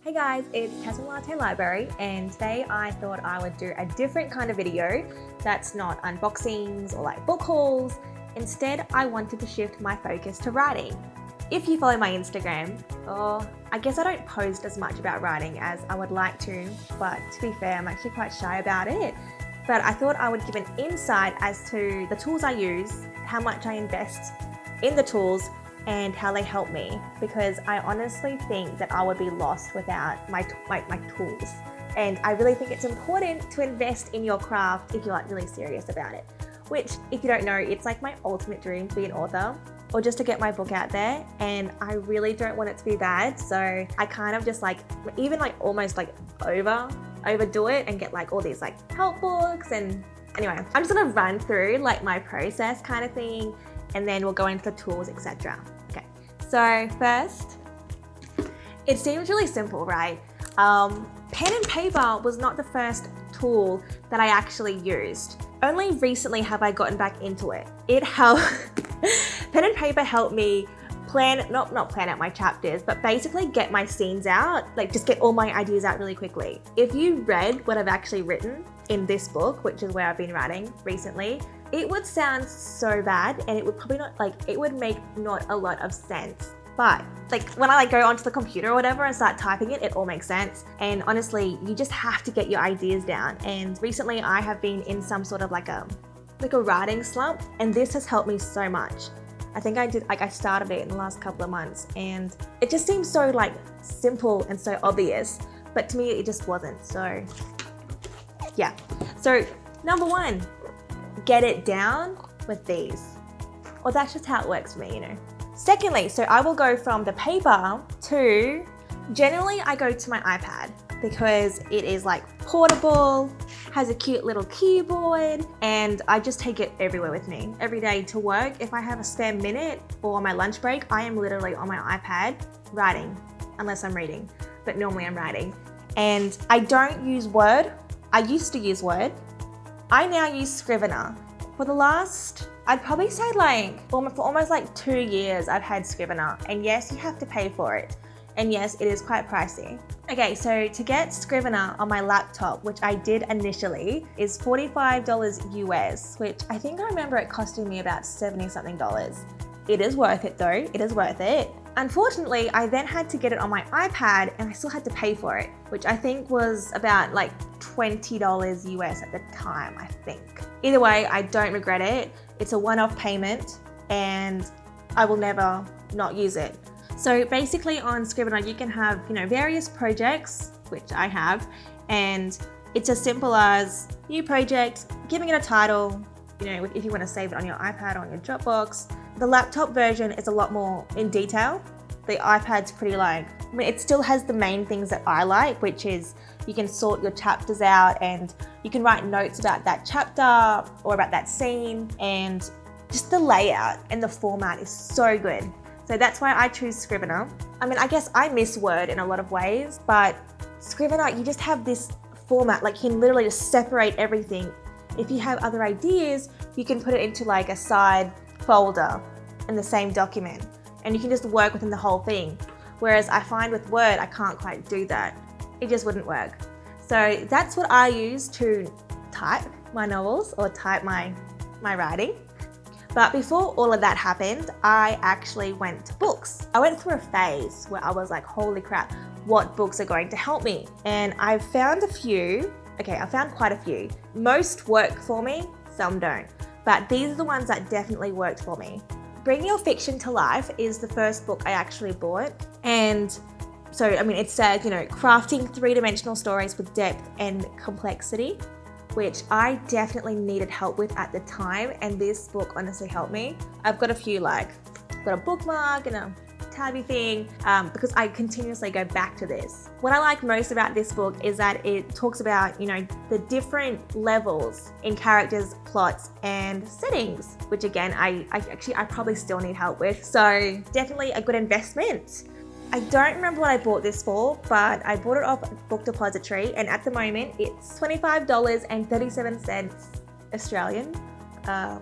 Hey guys, it's Tess from Latte Library, and today I thought I would do a different kind of video that's not unboxings or like book hauls. Instead, I wanted to shift my focus to writing. If you follow my Instagram, I guess I don't post as much about writing as I would like to, but to be fair, I'm actually quite shy about it. But I thought I would give an insight as to the tools I use, how much I invest in the tools, and how they help me, because I honestly think that I would be lost without my tools. And I really think it's important to invest in your craft if you're like really serious about it. Which, if you don't know, it's like my ultimate dream to be an author or just to get my book out there. And I really don't want it to be bad. So I kind of just like, even like almost like overdo it and get like all these like help books. And anyway, I'm just gonna run through like my process kind of thing, and then we'll go into the tools, etc. Okay, so first, it seems really simple, right? Pen and paper was not the first tool that I actually used. Only recently have I gotten back into it. It helped, pen and paper helped me plan, not plan out my chapters, but basically get my scenes out, like just get all my ideas out really quickly. If you read what I've actually written in this book, which is where I've been writing recently, it would sound so bad and it would probably not, like, it would make not a lot of sense. But like when I like go onto the computer or whatever and start typing it, it all makes sense. And honestly, you just have to get your ideas down. And recently I have been in some sort of like a writing slump, and this has helped me so much. I think I started it in the last couple of months, and it just seems so like simple and so obvious, but to me it just wasn't. So yeah. So number one, get it down with these. Or that's just how it works for me, you know. Secondly, so I will go from the paper to, generally I go to my iPad because it is like portable, has a cute little keyboard, and I just take it everywhere with me. Every day to work, if I have a spare minute or my lunch break, I am literally on my iPad writing, unless I'm reading, but normally I'm writing. And I don't use Word. I used to use Word. I now use Scrivener. For the last, I'd probably say like, for almost like 2 years, I've had Scrivener. And yes, you have to pay for it. And yes, it is quite pricey. Okay, so to get Scrivener on my laptop, which I did initially, is $45 US, which I think I remember it costing me about $70 something. It is worth it though, it is worth it. Unfortunately, I then had to get it on my iPad and I still had to pay for it, which I think was about like $20 US at the time, I think. Either way, I don't regret it. It's a one-off payment and I will never not use it. So basically on Scrivener, you can have, you know, various projects, which I have, and it's as simple as new project, giving it a title, you know, if you want to save it on your iPad or on your Dropbox. The laptop version is a lot more in detail. The iPad's pretty like, I mean, it still has the main things that I like, which is you can sort your chapters out and you can write notes about that chapter or about that scene, and just the layout and the format is so good. So that's why I choose Scrivener. I mean, I guess I miss Word in a lot of ways, but Scrivener, you just have this format, like you can literally just separate everything. If you have other ideas, you can put it into like a side folder in the same document, and you can just work within the whole thing. Whereas I find with Word, I can't quite do that. It just wouldn't work. So that's what I use to type my novels or type my writing. But before all of that happened, I actually went to books. I went through a phase where I was like, holy crap, what books are going to help me? And I found a few. Okay, I found quite a few. Most work for me, some don't. But these are the ones that definitely worked for me. Bring Your Fiction to Life is the first book I actually bought. And so, I mean, it says, you know, crafting three-dimensional stories with depth and complexity, which I definitely needed help with at the time, and this book honestly helped me. I've got a few, like, got a bookmark and a tabby thing, because I continuously go back to this. What I like most about this book is that it talks about, you know, the different levels in characters, plots, and settings, which again, I probably still need help with. So definitely a good investment. I don't remember what I bought this for, but I bought it off Book Depository, and at the moment it's $25.37 Australian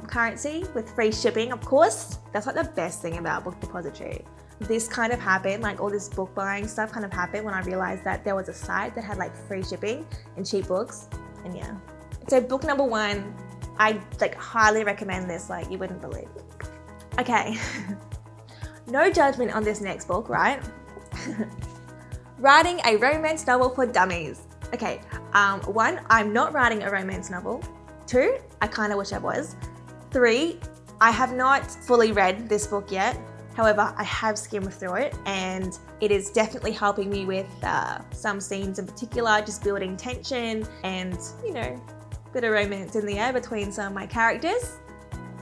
currency with free shipping, of course. That's like the best thing about Book Depository. this kind of happened, like all this book buying stuff kind of happened when I realized that there was a site that had like free shipping and cheap books, and yeah. So book number 1, I like highly recommend this, like you wouldn't believe. Okay, no judgment on this next book, right? Writing a romance novel for dummies. Okay, 1, I'm not writing a romance novel. 2, I kind of wish I was. 3, I have not fully read this book yet. However, I have skimmed through it and it is definitely helping me with some scenes in particular, just building tension and, you know, a bit of romance in the air between some of my characters.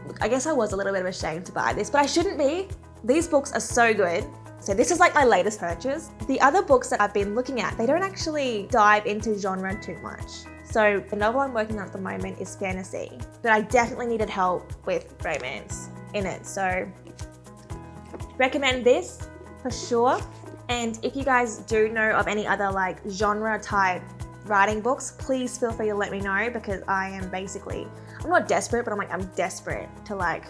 Look, I guess I was a little bit of ashamed to buy this, but I shouldn't be. These books are so good. So this is like my latest purchase. The other books that I've been looking at, they don't actually dive into genre too much. So the novel I'm working on at the moment is fantasy, but I definitely needed help with romance in it. So recommend this for sure. And if you guys do know of any other like genre type writing books, please feel free to let me know, because I am basically, I'm not desperate, but I'm desperate to like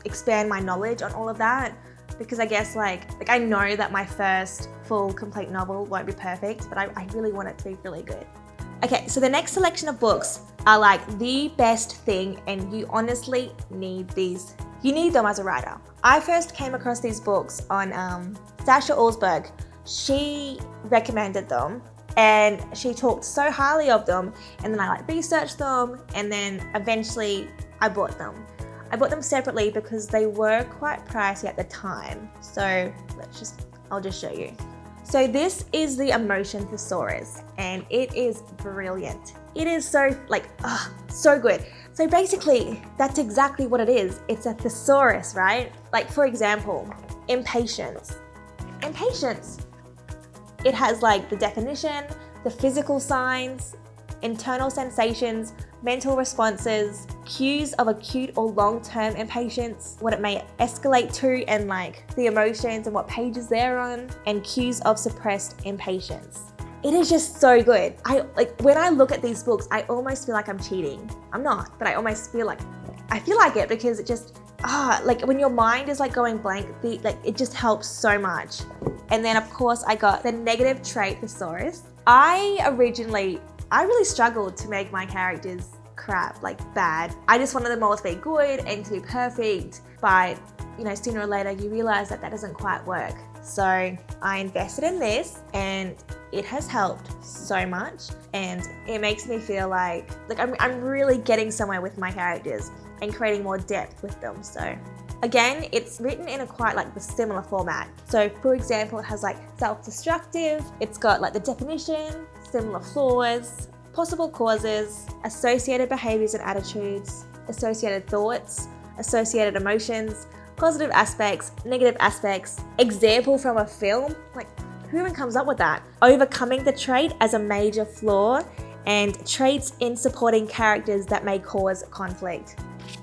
expand my knowledge on all of that, because I guess like I know that my first full complete novel won't be perfect, but I really want it to be really good. Okay, so the next selection of books are like the best thing, and you honestly need these. You need them as a writer. I first came across these books on Sasha Alsberg. She recommended them and she talked so highly of them, and then I like researched them, and then eventually I bought them. I bought them separately because they were quite pricey at the time. So I'll just show you. So this is the Emotion Thesaurus, and it is brilliant. It is so so good. So basically, that's exactly what it is. It's a thesaurus, right? Like for example, impatience. Impatience. It has like the definition, the physical signs, internal sensations, mental responses, cues of acute or long-term impatience, what it may escalate to, and like the emotions and what pages they're on, and cues of suppressed impatience. It is just so good. When I look at these books, I almost feel like I'm cheating. I'm not, but I almost feel like it, because it just, like when your mind is like going blank, it just helps so much. And then of course I got the Negative Trait Thesaurus. I really struggled to make my characters crap, like bad. I just wanted them all to be good and to be perfect, but you know, sooner or later you realize that doesn't quite work. So I invested in this and it has helped so much, and it makes me feel like I'm really getting somewhere with my characters and creating more depth with them. So again, it's written in a quite like the similar format. So for example, it has like self-destructive, it's got like the definition, similar flaws, possible causes, associated behaviors and attitudes, associated thoughts, associated emotions, positive aspects, negative aspects, example from a film, like who even comes up with that? Overcoming the trait as a major flaw, and traits in supporting characters that may cause conflict.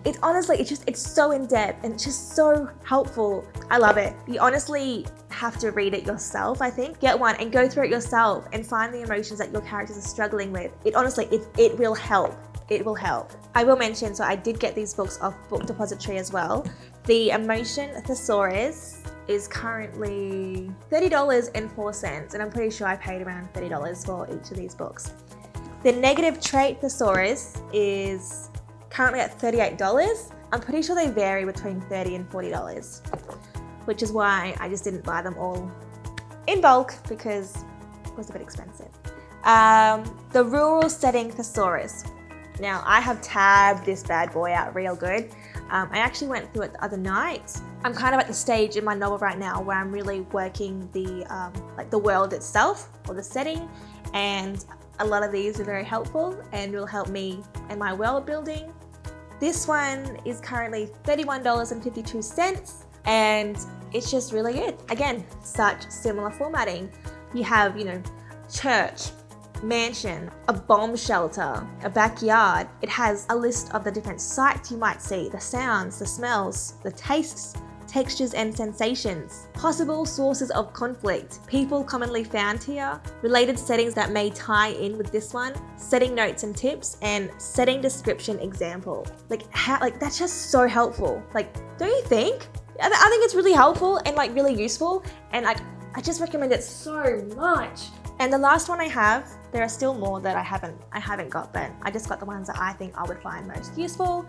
It's honestly, it's so in-depth and it's just so helpful. I love it. You honestly have to read it yourself, I think. Get one and go through it yourself and find the emotions that your characters are struggling with. It honestly, it will help. It will help. I will mention, so I did get these books off Book Depository as well. The Emotion Thesaurus is currently $30.04, and I'm pretty sure I paid around $30 for each of these books. The Negative Trait Thesaurus is currently at $38. I'm pretty sure they vary between $30 and $40, which is why I just didn't buy them all in bulk, because it was a bit expensive. The Rural Setting Thesaurus. Now, I have tabbed this bad boy out real good. I actually went through it the other night. I'm kind of at the stage in my novel right now where I'm really working the world itself, or the setting, and a lot of these are very helpful and will help me in my world building. This one is currently $31.52, and it's just really good. Again, such similar formatting. You have, church, mansion, a bomb shelter, a backyard. It has a list of the different sights you might see, the sounds, the smells, the tastes, textures and sensations, possible sources of conflict, people commonly found here, related settings that may tie in with this one, setting notes and tips, and setting description example. That's just so helpful. Don't you think? I think it's really helpful and like really useful, and like I just recommend it so much. And the last one I have, there are still more that I haven't got, but I just got the ones that I think I would find most useful,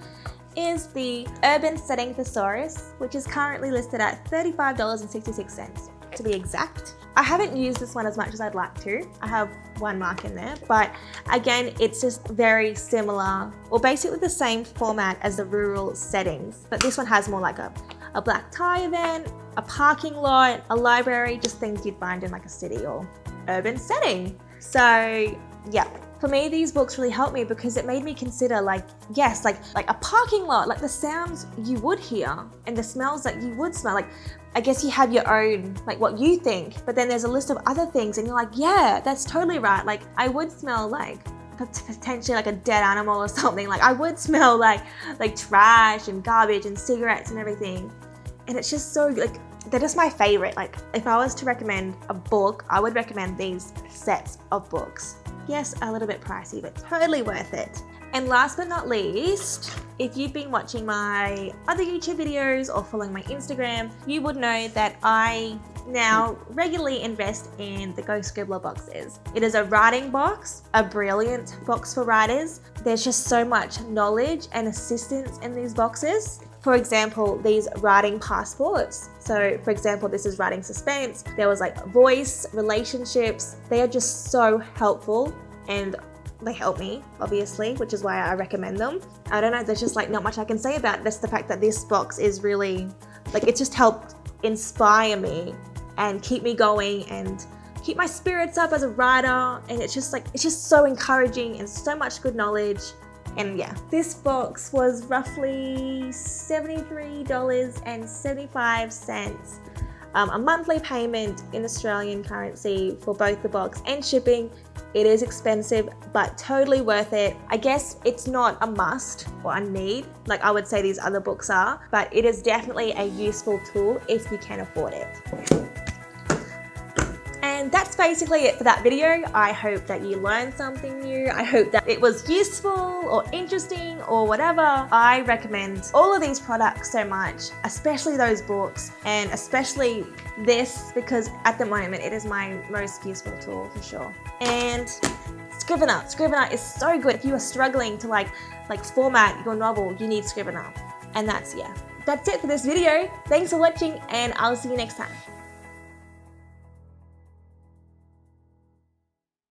is the Urban Setting Thesaurus, which is currently listed at $35.66 to be exact. I haven't used this one as much as I'd like to. I have one mark in there, but again, it's just very similar, or basically the same format as the rural settings, but this one has more like a black tie event, a parking lot, a library, just things you'd find in like a city or urban setting. So yeah, for me, these books really helped me because it made me consider like, yes, like a parking lot, like the sounds you would hear and the smells that you would smell. Like, I guess you have your own, like what you think, but then there's a list of other things and you're like, yeah, that's totally right. Like I would smell like potentially like a dead animal or something. Like I would smell like trash and garbage and cigarettes and everything. And it's just so like, they're just my favorite. Like if I was to recommend a book, I would recommend these sets of books. Yes, a little bit pricey, but totally worth it. And last but not least, if you've been watching my other YouTube videos or following my Instagram, you would know that I now regularly invest in the Go Scribbler boxes. It is a writing box, a brilliant box for writers. There's just so much knowledge and assistance in these boxes. For example, these writing passports. So for example, this is writing suspense. There was like voice, relationships. They are just so helpful and they help me, obviously, which is why I recommend them. I don't know, there's just like not much I can say about it. That's the fact that this box is really, like it's just helped inspire me and keep me going and keep my spirits up as a writer. And it's just like, it's just so encouraging and so much good knowledge. And yeah, this box was roughly $73.75, a monthly payment in Australian currency for both the box and shipping. It is expensive, but totally worth it. I guess it's not a must or a need, like I would say these other books are, but it is definitely a useful tool if you can afford it. And that's basically it for that video. I hope that you learned something new. I hope that it was useful or interesting or whatever. I recommend all of these products so much, especially those books and especially this, because at the moment it is my most useful tool for sure. And Scrivener. Scrivener is so good. If you are struggling to like format your novel, you need Scrivener. And that's it for this video. Thanks for watching and I'll see you next time.